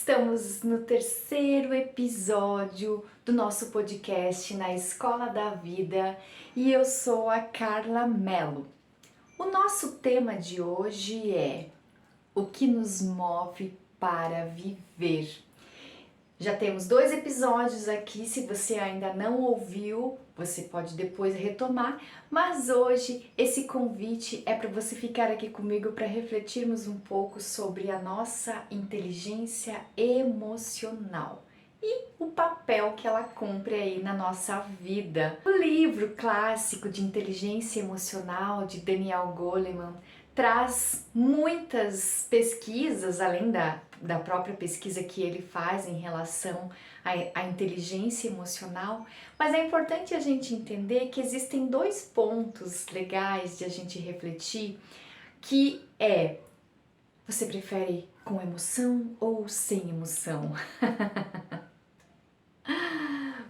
Estamos no terceiro episódio do nosso podcast Na Escola da Vida e eu sou a Carla Mello. O nosso tema de hoje é o que nos move para viver. Já temos 2 episódios aqui, se você ainda não ouviu, você pode depois retomar, mas hoje esse convite é para você ficar aqui comigo para refletirmos um pouco sobre a nossa inteligência emocional e o papel que ela cumpre aí na nossa vida. O livro clássico de inteligência emocional de Daniel Goleman traz muitas pesquisas, além da própria pesquisa que ele faz em relação à inteligência emocional, mas é importante a gente entender que existem 2 pontos legais de a gente refletir, que é: você prefere com emoção ou sem emoção?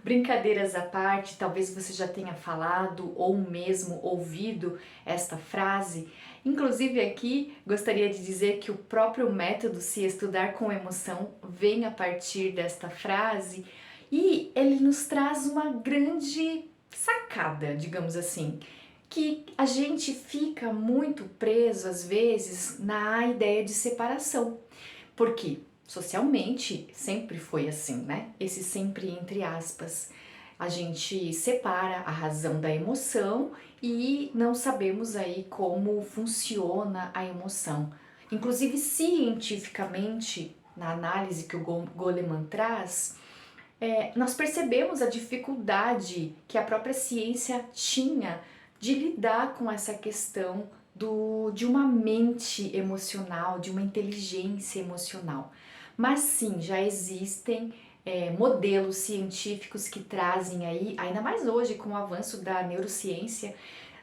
Brincadeiras à parte, talvez você já tenha falado ou mesmo ouvido esta frase. Inclusive aqui gostaria de dizer que o próprio método Se Estudar com Emoção vem a partir desta frase e ele nos traz uma grande sacada, digamos assim, que a gente fica muito preso às vezes na ideia de separação. Por quê? Socialmente sempre foi assim, né? Esse sempre entre aspas. A gente separa a razão da emoção e não sabemos aí como funciona a emoção. Inclusive, cientificamente, na análise que o Goleman traz, nós percebemos a dificuldade que a própria ciência tinha de lidar com essa questão de uma mente emocional, de uma inteligência emocional. Mas sim, já existem modelos científicos que trazem aí, ainda mais hoje com o avanço da neurociência,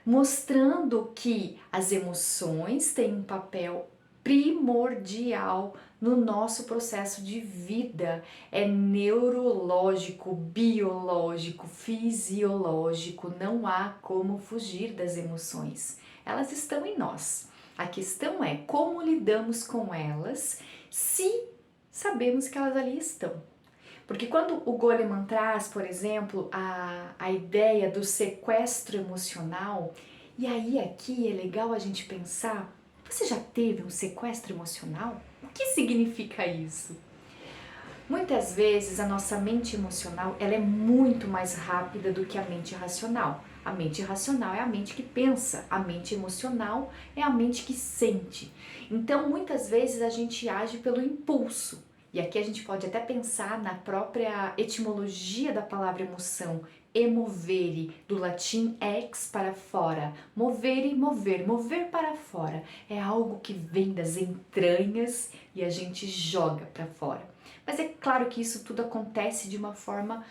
mostrando que as emoções têm um papel primordial no nosso processo de vida. É neurológico, biológico, fisiológico, não há como fugir das emoções. Elas estão em nós. A questão é como lidamos com elas se sabemos que elas ali estão. Porque quando o Goleman traz, por exemplo, a ideia do sequestro emocional, e aí aqui é legal a gente pensar: você já teve um sequestro emocional? O que significa isso? Muitas vezes a nossa mente emocional ela é muito mais rápida do que a mente racional. A mente racional é a mente que pensa, a mente emocional é a mente que sente. Então muitas vezes a gente age pelo impulso. E aqui a gente pode até pensar na própria etimologia da palavra emoção, emovere, do latim ex para fora, movere, mover, mover para fora. É algo que vem das entranhas e a gente joga para fora. Mas é claro que isso tudo acontece de uma forma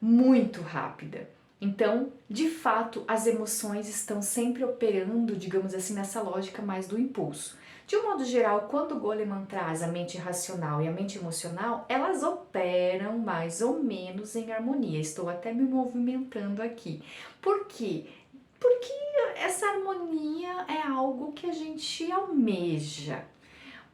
muito rápida. Então, de fato, as emoções estão sempre operando, digamos assim, nessa lógica mais do impulso. De um modo geral, quando o Goleman traz a mente racional e a mente emocional, elas operam mais ou menos em harmonia. Estou até me movimentando aqui. Por quê? Porque essa harmonia é algo que a gente almeja,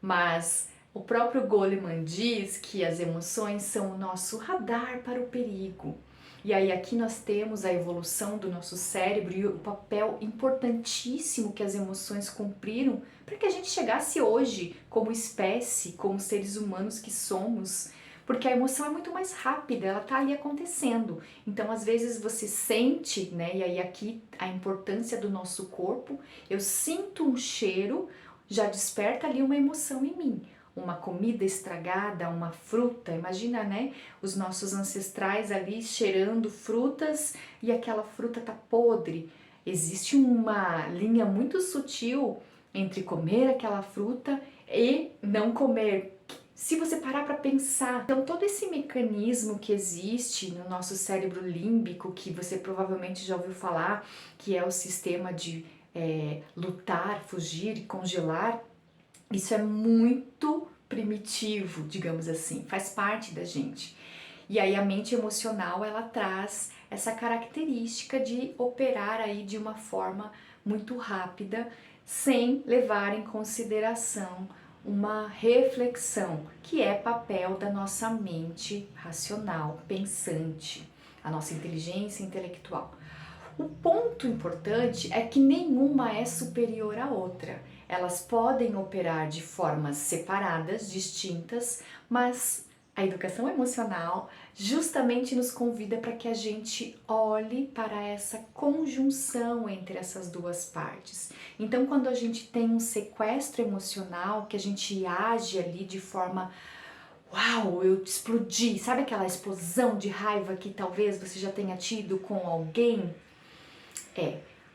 mas o próprio Goleman diz que as emoções são o nosso radar para o perigo. E aí aqui nós temos a evolução do nosso cérebro e o papel importantíssimo que as emoções cumpriram para que a gente chegasse hoje como espécie, como seres humanos que somos, porque a emoção é muito mais rápida, ela tá ali acontecendo. Então às vezes você sente, né, e aí aqui a importância do nosso corpo, eu sinto um cheiro, já desperta ali uma emoção em mim. Uma comida estragada, uma fruta, imagina, né, os nossos ancestrais ali cheirando frutas e aquela fruta tá podre. Existe uma linha muito sutil entre comer aquela fruta e não comer. Se você parar para pensar, então todo esse mecanismo que existe no nosso cérebro límbico, que você provavelmente já ouviu falar, que é o sistema de lutar, fugir e congelar, isso é muito primitivo, digamos assim, faz parte da gente. E aí a mente emocional, ela traz essa característica de operar aí de uma forma muito rápida, sem levar em consideração uma reflexão, que é papel da nossa mente racional, pensante, a nossa inteligência intelectual. O ponto importante é que nenhuma é superior à outra. Elas podem operar de formas separadas, distintas, mas a educação emocional justamente nos convida para que a gente olhe para essa conjunção entre essas duas partes. Então, quando a gente tem um sequestro emocional, que a gente age ali de forma uau, eu explodi, sabe aquela explosão de raiva que talvez você já tenha tido com alguém?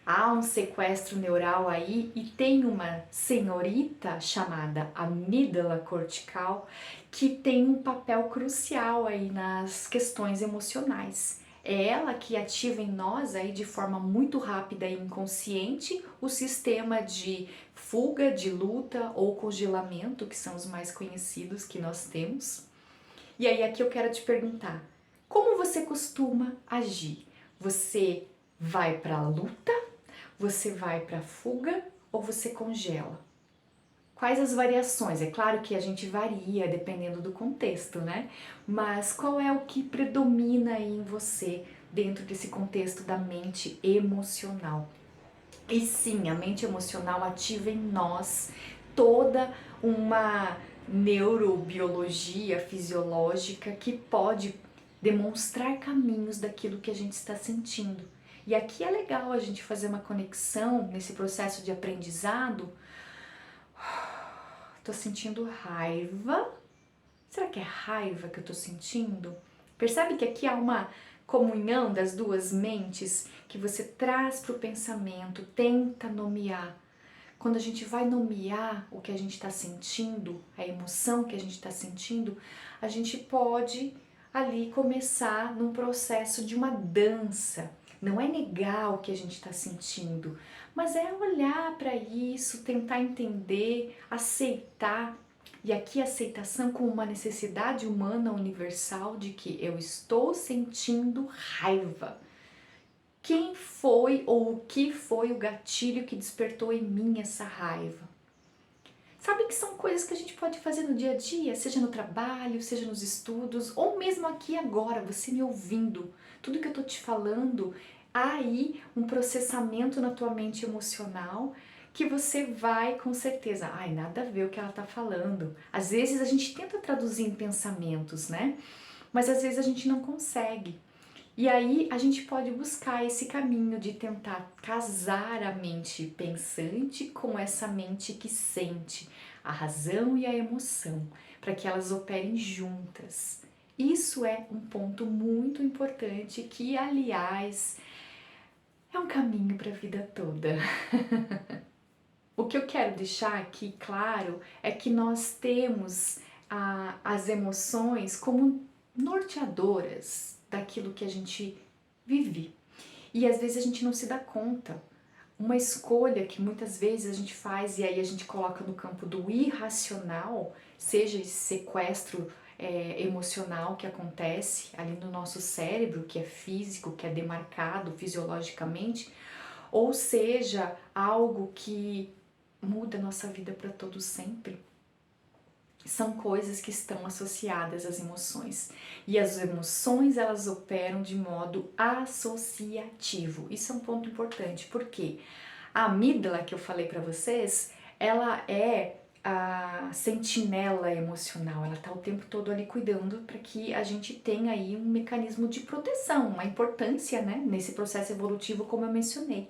Há um sequestro neural aí e tem uma senhorita chamada amígdala cortical que tem um papel crucial aí nas questões emocionais. É ela que ativa em nós aí de forma muito rápida e inconsciente o sistema de fuga, de luta ou congelamento, que são os mais conhecidos que nós temos. E aí aqui eu quero te perguntar, como você costuma agir? Você vai para a luta? Você vai para a fuga ou você congela? Quais as variações? É claro que a gente varia dependendo do contexto, né? Mas qual é o que predomina aí em você dentro desse contexto da mente emocional? E sim, a mente emocional ativa em nós toda uma neurobiologia fisiológica que pode demonstrar caminhos daquilo que a gente está sentindo. E aqui é legal a gente fazer uma conexão nesse processo de aprendizado. Tô sentindo raiva. Será que é raiva que eu tô sentindo? Percebe que aqui há uma comunhão das duas mentes que você traz para o pensamento, tenta nomear. Quando a gente vai nomear o que a gente está sentindo, a emoção que a gente está sentindo, a gente pode ali começar num processo de uma dança. Não é negar o que a gente está sentindo, mas é olhar para isso, tentar entender, aceitar. E aqui a aceitação como uma necessidade humana universal de que eu estou sentindo raiva. Quem foi ou o que foi o gatilho que despertou em mim essa raiva? Sabe que são coisas que a gente pode fazer no dia a dia, seja no trabalho, seja nos estudos, ou mesmo aqui agora, você me ouvindo. Tudo que eu tô te falando, há aí um processamento na tua mente emocional que você vai com certeza, ai, nada a ver o que ela tá falando. Às vezes a gente tenta traduzir em pensamentos, né? Mas às vezes a gente não consegue. E aí a gente pode buscar esse caminho de tentar casar a mente pensante com essa mente que sente, a razão e a emoção, para que elas operem juntas. Isso é um ponto muito importante que, aliás, é um caminho para a vida toda. O que eu quero deixar aqui claro é que nós temos as emoções como norteadoras daquilo que a gente vive. E às vezes a gente não se dá conta. Uma escolha que muitas vezes a gente faz e aí a gente coloca no campo do irracional, seja esse sequestro emocional que acontece ali no nosso cérebro, que é físico, que é demarcado fisiologicamente, ou seja, algo que muda a nossa vida para todo sempre. São coisas que estão associadas às emoções. E as emoções, elas operam de modo associativo. Isso é um ponto importante, porque a amígdala que eu falei para vocês, ela é a sentinela emocional, ela tá o tempo todo ali cuidando para que a gente tenha aí um mecanismo de proteção, uma importância, né, nesse processo evolutivo, como eu mencionei.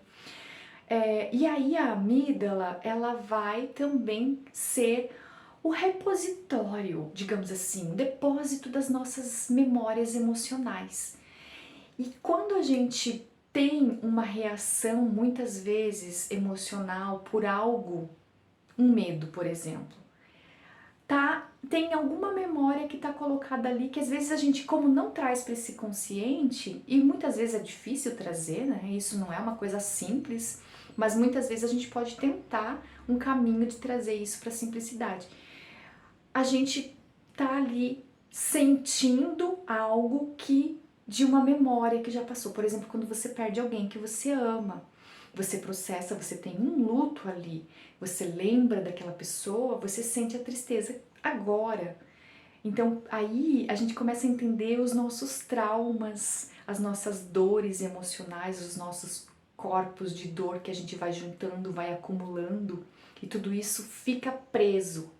E aí a amígdala, ela vai também ser o repositório, digamos assim, o depósito das nossas memórias emocionais. E quando a gente tem uma reação, muitas vezes emocional, por algo, um medo, por exemplo, tem alguma memória que está colocada ali que às vezes a gente, como não traz para esse consciente, e muitas vezes é difícil trazer, né? Isso não é uma coisa simples, mas muitas vezes a gente pode tentar um caminho de trazer isso para a simplicidade. A gente tá ali sentindo algo que de uma memória que já passou. Por exemplo, quando você perde alguém que você ama, você processa, você tem um luto ali, você lembra daquela pessoa, você sente a tristeza agora. Então aí a gente começa a entender os nossos traumas, as nossas dores emocionais, os nossos corpos de dor que a gente vai juntando, vai acumulando, e tudo isso fica preso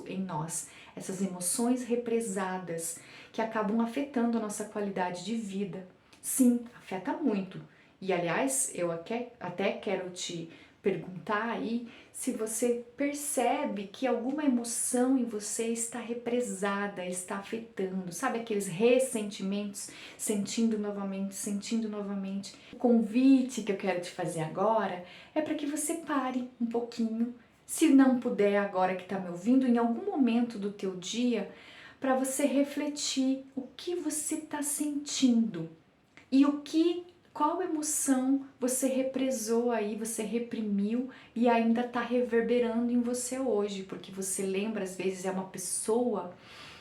em nós. Essas emoções represadas que acabam afetando a nossa qualidade de vida. Sim, afeta muito. E aliás, eu até quero te perguntar aí se você percebe que alguma emoção em você está represada, está afetando, sabe aqueles ressentimentos, sentindo novamente, sentindo novamente. O convite que eu quero te fazer agora é para que você pare um pouquinho, se não puder agora que está me ouvindo, em algum momento do teu dia, para você refletir o que você está sentindo e qual emoção você represou aí, você reprimiu e ainda está reverberando em você hoje, porque você lembra, às vezes é uma pessoa,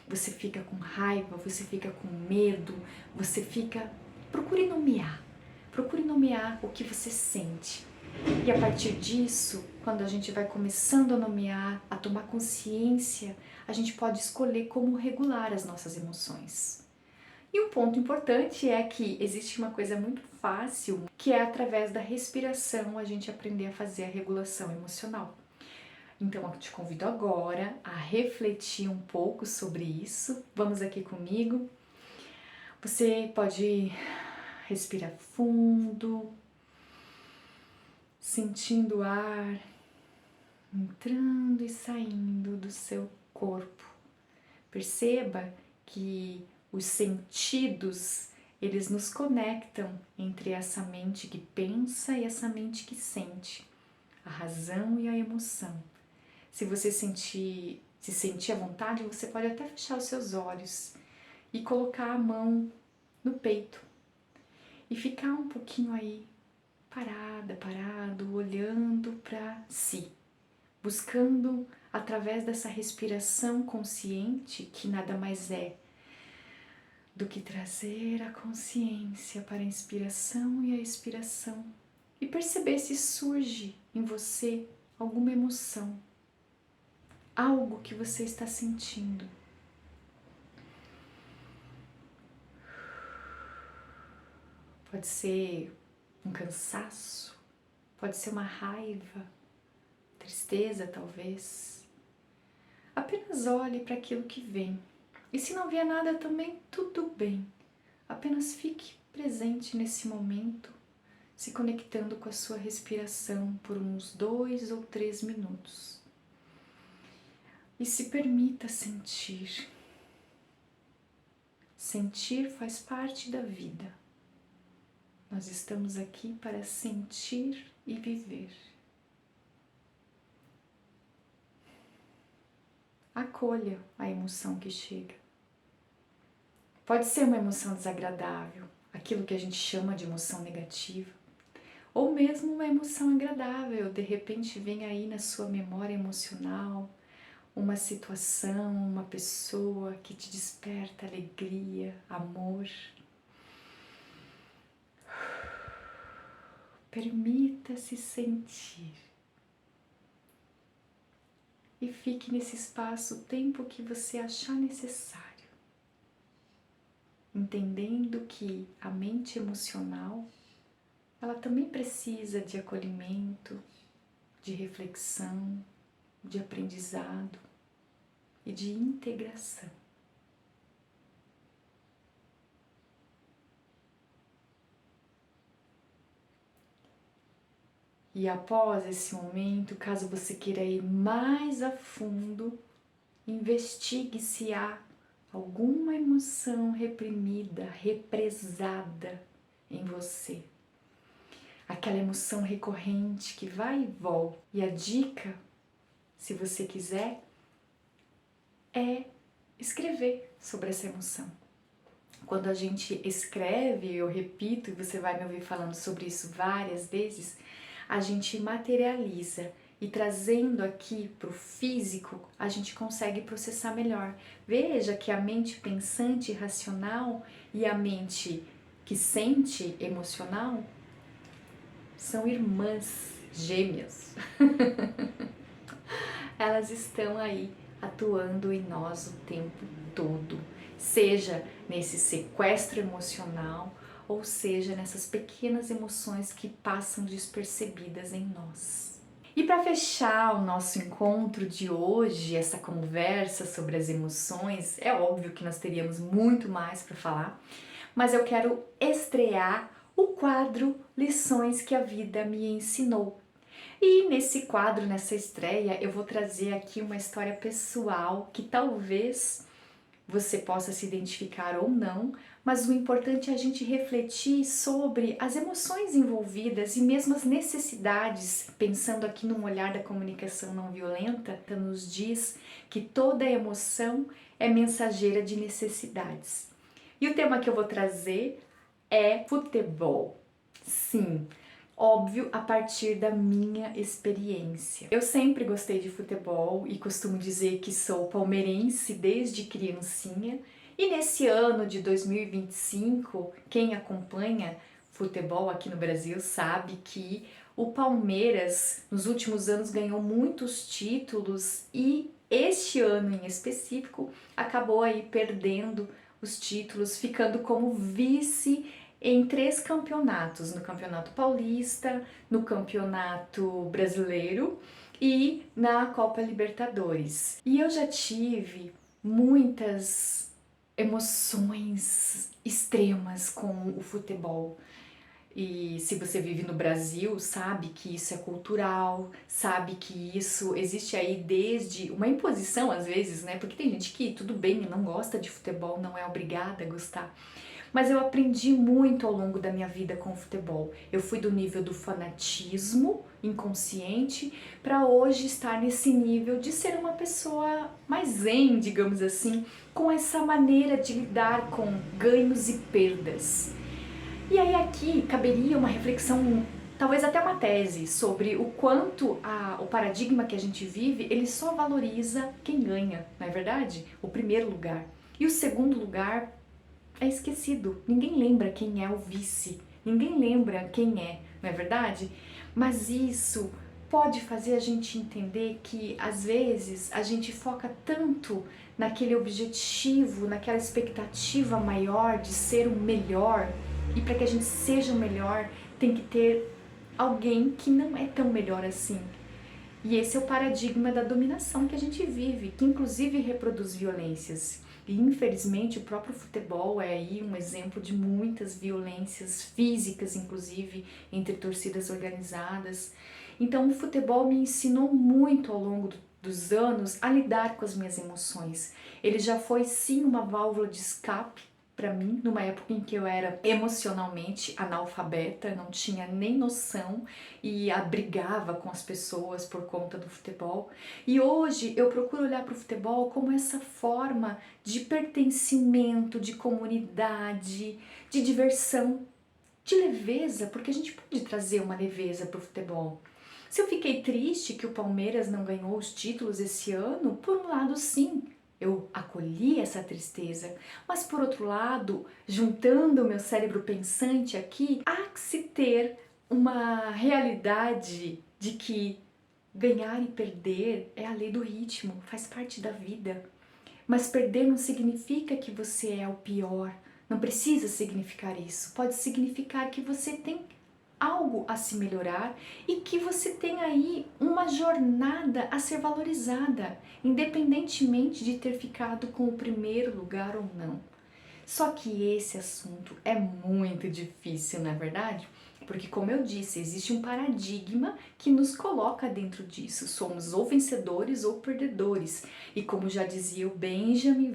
você fica com raiva, você fica com medo, você fica... Procure nomear o que você sente. E a partir disso, quando a gente vai começando a nomear, a tomar consciência, a gente pode escolher como regular as nossas emoções. E um ponto importante é que existe uma coisa muito fácil, que é através da respiração a gente aprender a fazer a regulação emocional. Então eu te convido agora a refletir um pouco sobre isso. Vamos aqui comigo. Você pode respirar fundo, sentindo o ar entrando e saindo do seu corpo. Perceba que os sentidos, eles nos conectam entre essa mente que pensa e essa mente que sente, a razão e a emoção. Se você se sentir à vontade, você pode até fechar os seus olhos e colocar a mão no peito e ficar um pouquinho aí parado, olhando para si, buscando através dessa respiração consciente, que nada mais é do que trazer a consciência para a inspiração e a expiração e perceber se surge em você alguma emoção, algo que você está sentindo. Pode ser um cansaço, pode ser uma raiva, tristeza talvez. Apenas olhe para aquilo que vem. E se não vier nada também, tudo bem. Apenas fique presente nesse momento, se conectando com a sua respiração por uns 2 ou 3 minutos. E se permita sentir. Sentir faz parte da vida. Nós estamos aqui para sentir e viver. Acolha a emoção que chega. Pode ser uma emoção desagradável, aquilo que a gente chama de emoção negativa, ou mesmo uma emoção agradável, de repente vem aí na sua memória emocional uma situação, uma pessoa que te desperta alegria, amor. Permita-se sentir. E fique nesse espaço o tempo que você achar necessário, entendendo que a mente emocional, ela também precisa de acolhimento, de reflexão, de aprendizado e de integração. E após esse momento, caso você queira ir mais a fundo, investigue se há alguma emoção reprimida, represada em você. Aquela emoção recorrente que vai e volta. E a dica, se você quiser, é escrever sobre essa emoção. Quando a gente escreve, eu repito, e você vai me ouvir falando sobre isso várias vezes, a gente materializa e trazendo aqui para o físico, a gente consegue processar melhor. Veja que a mente pensante e racional e a mente que sente emocional são irmãs gêmeas. Elas estão aí atuando em nós o tempo todo, seja nesse sequestro emocional ou seja nessas pequenas emoções que passam despercebidas em nós. E para fechar o nosso encontro de hoje, essa conversa sobre as emoções, é óbvio que nós teríamos muito mais para falar, mas eu quero estrear o quadro Lições que a Vida me Ensinou. E nesse quadro, nessa estreia, eu vou trazer aqui uma história pessoal que talvez você possa se identificar ou não, mas o importante é a gente refletir sobre as emoções envolvidas e mesmo as necessidades, pensando aqui num olhar da comunicação não violenta, que nos diz que toda emoção é mensageira de necessidades. E o tema que eu vou trazer é futebol. Sim, óbvio, a partir da minha experiência. Eu sempre gostei de futebol e costumo dizer que sou palmeirense desde criancinha. E nesse ano de 2025, quem acompanha futebol aqui no Brasil sabe que o Palmeiras nos últimos anos ganhou muitos títulos e este ano em específico acabou aí perdendo os títulos, ficando como vice em 3 campeonatos, no Campeonato Paulista, no Campeonato Brasileiro e na Copa Libertadores. E eu já tive muitas emoções extremas com o futebol. E se você vive no Brasil, sabe que isso é cultural, sabe que isso existe aí desde uma imposição às vezes, né? Porque tem gente que tudo bem, não gosta de futebol, não é obrigada a gostar. Mas eu aprendi muito ao longo da minha vida com o futebol. Eu fui do nível do fanatismo inconsciente para hoje estar nesse nível de ser uma pessoa mais zen, digamos assim, com essa maneira de lidar com ganhos e perdas. E aí aqui caberia uma reflexão, talvez até uma tese, sobre o quanto o paradigma que a gente vive, ele só valoriza quem ganha, não é verdade? O primeiro lugar. E o segundo lugar é esquecido. Ninguém lembra quem é o vice. Ninguém lembra quem é, não é verdade? Mas isso pode fazer a gente entender que às vezes a gente foca tanto naquele objetivo, naquela expectativa maior de ser o melhor, e para que a gente seja o melhor tem que ter alguém que não é tão melhor assim. E esse é o paradigma da dominação que a gente vive, que inclusive reproduz violências. E infelizmente o próprio futebol é aí um exemplo de muitas violências físicas, inclusive entre torcidas organizadas. Então o futebol me ensinou muito ao longo dos anos a lidar com as minhas emoções. Ele já foi sim uma válvula de escape para mim, numa época em que eu era emocionalmente analfabeta, não tinha nem noção e brigava com as pessoas por conta do futebol. E hoje eu procuro olhar para o futebol como essa forma de pertencimento, de comunidade, de diversão, de leveza, porque a gente pode trazer uma leveza para o futebol. Se eu fiquei triste que o Palmeiras não ganhou os títulos esse ano, por um lado sim, eu acolhi essa tristeza, mas por outro lado, juntando o meu cérebro pensante aqui, há que se ter uma realidade de que ganhar e perder é a lei do ritmo, faz parte da vida. Mas perder não significa que você é o pior, não precisa significar isso. Pode significar que você tem algo a se melhorar e que você tem aí uma jornada a ser valorizada, independentemente de ter ficado com o primeiro lugar ou não. Só que esse assunto é muito difícil, não é verdade? Porque, como eu disse, existe um paradigma que nos coloca dentro disso. Somos ou vencedores ou perdedores. E como já dizia o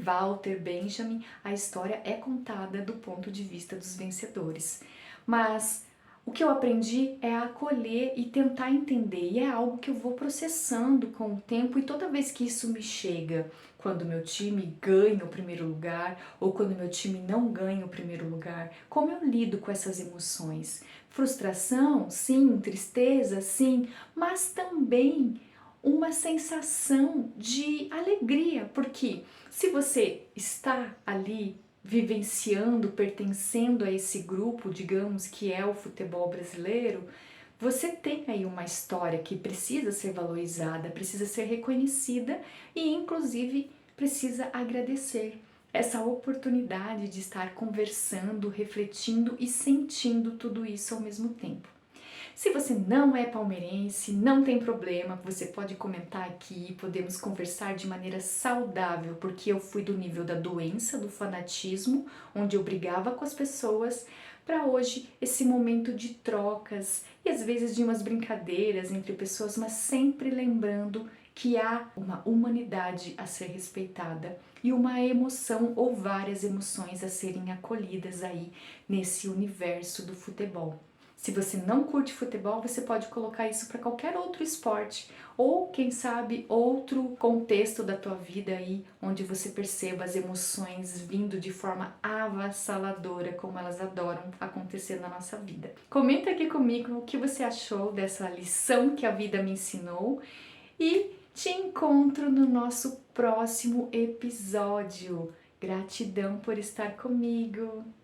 Walter Benjamin, a história é contada do ponto de vista dos vencedores. Mas o que eu aprendi é a acolher e tentar entender, e é algo que eu vou processando com o tempo, e toda vez que isso me chega, quando meu time ganha o primeiro lugar ou quando meu time não ganha o primeiro lugar, como eu lido com essas emoções? Frustração, sim, tristeza, sim, mas também uma sensação de alegria, porque se você está ali vivenciando, pertencendo a esse grupo, digamos, que é o futebol brasileiro, Você tem aí uma história que precisa ser valorizada, precisa ser reconhecida e, inclusive, precisa agradecer essa oportunidade de estar conversando, refletindo e sentindo tudo isso ao mesmo tempo. Se você não é palmeirense, não tem problema, você pode comentar aqui, podemos conversar de maneira saudável, porque eu fui do nível da doença, do fanatismo, onde eu brigava com as pessoas, para hoje esse momento de trocas e às vezes de umas brincadeiras entre pessoas, mas sempre lembrando que há uma humanidade a ser respeitada e uma emoção ou várias emoções a serem acolhidas aí nesse universo do futebol. Se você não curte futebol, você pode colocar isso para qualquer outro esporte ou, quem sabe, outro contexto da tua vida aí, onde você perceba as emoções vindo de forma avassaladora, como elas adoram acontecer na nossa vida. Comenta aqui comigo o que você achou dessa lição que a vida me ensinou e te encontro no nosso próximo episódio. Gratidão por estar comigo.